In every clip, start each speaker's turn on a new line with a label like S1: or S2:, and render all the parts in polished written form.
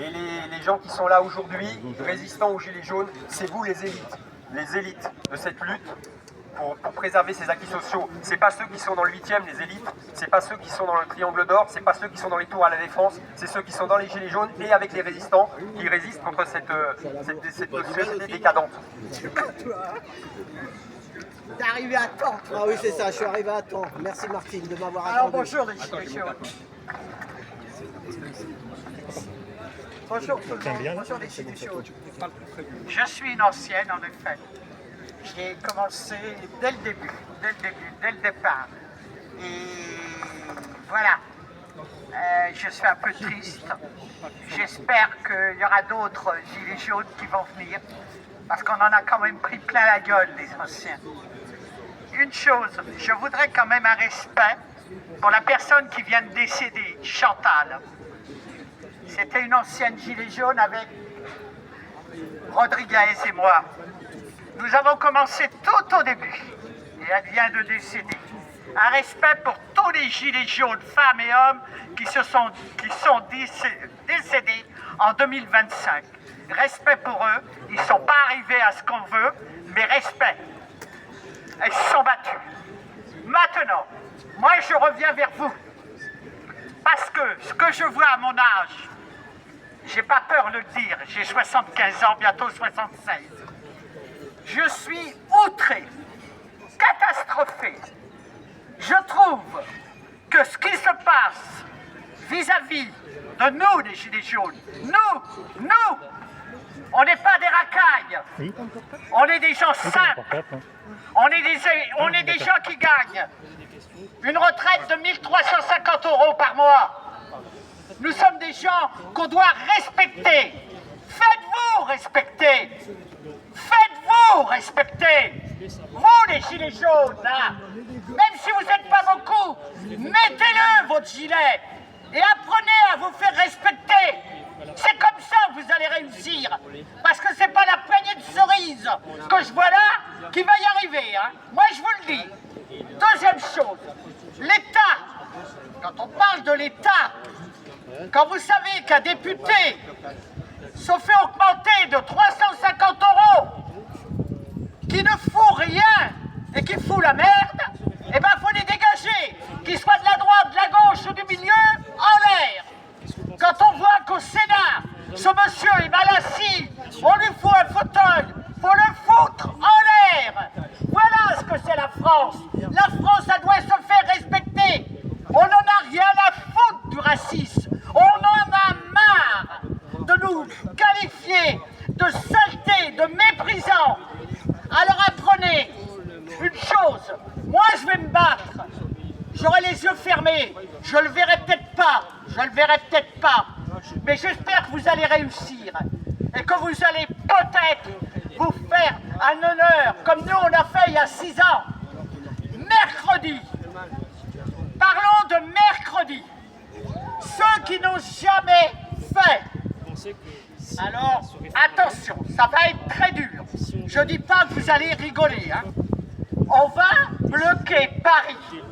S1: Et les gens qui sont là aujourd'hui, résistants aux Gilets jaunes, c'est vous les élites de cette lutte pour préserver ces acquis sociaux. C'est pas ceux qui sont dans le 8e, les élites, c'est pas ceux qui sont dans le Triangle d'Or, c'est pas ceux qui sont dans les tours à la Défense, c'est ceux qui sont dans les Gilets jaunes et avec les résistants qui résistent contre cette société décadente.
S2: T'es arrivé à temps.
S3: Ah oui, c'est ça, je suis arrivé à temps. Merci Martine de m'avoir attendu.
S2: Alors bonjour les Gilets jaunes. Bonjour tout le monde, bonjour les Gilets jaunes. Je suis une ancienne en effet. J'ai commencé dès le début, dès le départ. Et voilà, je suis un peu triste. J'espère qu'il y aura d'autres Gilets jaunes qui vont venir, parce qu'on en a quand même pris plein la gueule, les anciens. Une chose, je voudrais quand même un respect pour la personne qui vient de décéder, Chantal. C'était une ancienne gilet jaune avec Rodriguez et moi. Nous avons commencé tout au début et elle vient de décéder. Un respect pour tous les gilets jaunes, femmes et hommes, qui sont décédés en 2025. Respect pour eux, ils ne sont pas arrivés à ce qu'on veut, mais respect. Ils se sont battus. Maintenant, moi je reviens vers vous. Parce que ce que je vois à mon âge, j'ai pas peur de le dire, j'ai 75 ans, bientôt 76. Je suis outré, catastrophé. Je trouve que ce qui se passe vis-à-vis de nous, les Gilets jaunes, nous, on n'est pas des racailles, on est des gens simples, on est des gens qui gagnent une retraite de 1 350 € par mois. Nous sommes des gens qu'on doit respecter. Faites-vous respecter. Faites-vous respecter. Vous, les gilets jaunes, là, même si vous n'êtes pas beaucoup, mettez-le, votre gilet, et apprenez à vous faire respecter. C'est comme ça que vous allez réussir. Parce que c'est pas la poignée de cerises que je vois là qui va y arriver. Hein. Moi, je vous le dis. Deuxième chose, l'État. Quand on parle de l'État, quand vous savez qu'un député se fait augmenter de 350 €, qui ne fout rien et qui fout la merde, eh ben faut les dégager, qu'ils soient de la droite, de la gauche ou du milieu, en l'air. Quand on voit qu'au Sénat, ce monsieur est mal assis, on lui fout un fauteuil, faut le foutre en l'air. Voilà ce que c'est la France. La France, elle doit se faire respecter. On n'en a rien à foutre du racisme. On en a marre de nous qualifier de saleté, de méprisants. Alors apprenez une chose, moi je vais me battre, j'aurai les yeux fermés, je le verrai peut-être pas, mais j'espère que vous allez réussir et que vous allez peut-être vous faire un honneur comme nous on a fait il y a 6 ans. Mercredi, parlons de mercredi, ceux qui n'ont jamais fait. Alors, attention, ça va être très dur. Je ne dis pas que vous allez rigoler. Hein. On va bloquer Paris.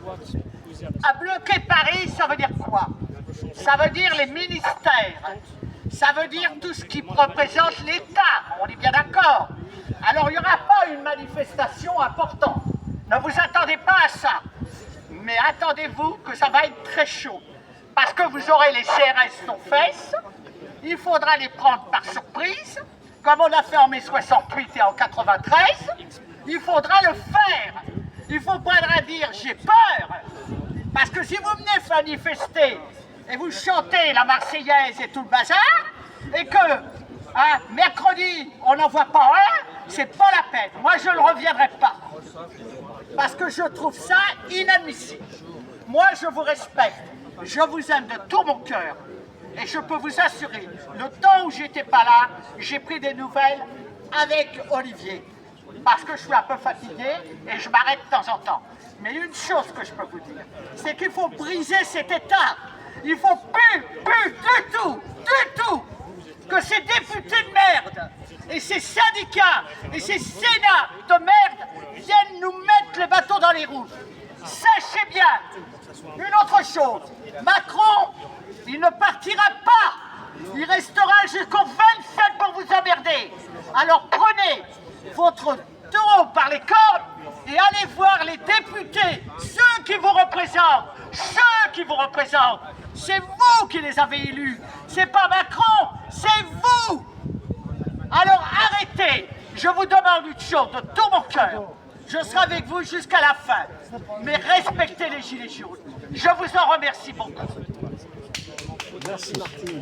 S2: À bloquer Paris, ça veut dire quoi? Ça veut dire les ministères. Ça veut dire tout ce qui représente l'État. On est bien d'accord. Alors, il n'y aura pas une manifestation importante. Ne vous attendez pas à ça. Mais attendez-vous que ça va être très chaud. Parce que vous aurez les CRS aux fesses. Il faudra les prendre par surprise, comme on a fait en mai 68 et en 93. Il faudra le faire. Il faut pas dire j'ai peur. Parce que si vous venez manifester et vous chantez la Marseillaise et tout le bazar, et que mercredi on n'en voit pas un, c'est pas la peine. Moi je ne reviendrai pas. Parce que je trouve ça inadmissible. Moi je vous respecte. Je vous aime de tout mon cœur. Et je peux vous assurer, le temps où j'étais pas là, j'ai pris des nouvelles avec Olivier. Parce que je suis un peu fatigué et je m'arrête de temps en temps. Mais une chose que je peux vous dire, c'est qu'il faut briser cet État. Il faut plus du tout, que ces députés de merde et ces syndicats et ces sénats de merde viennent nous mettre les bateaux dans les roues. Sachez bien, une autre chose, Macron, il ne partira pas. Il restera Alors prenez votre taureau par les cornes et allez voir les députés, ceux qui vous représentent, C'est vous qui les avez élus, c'est pas Macron, c'est vous. Alors arrêtez, je vous demande une chose de tout mon cœur, je serai avec vous jusqu'à la fin, mais respectez les gilets jaunes. Je vous en remercie beaucoup.
S3: Merci Martine.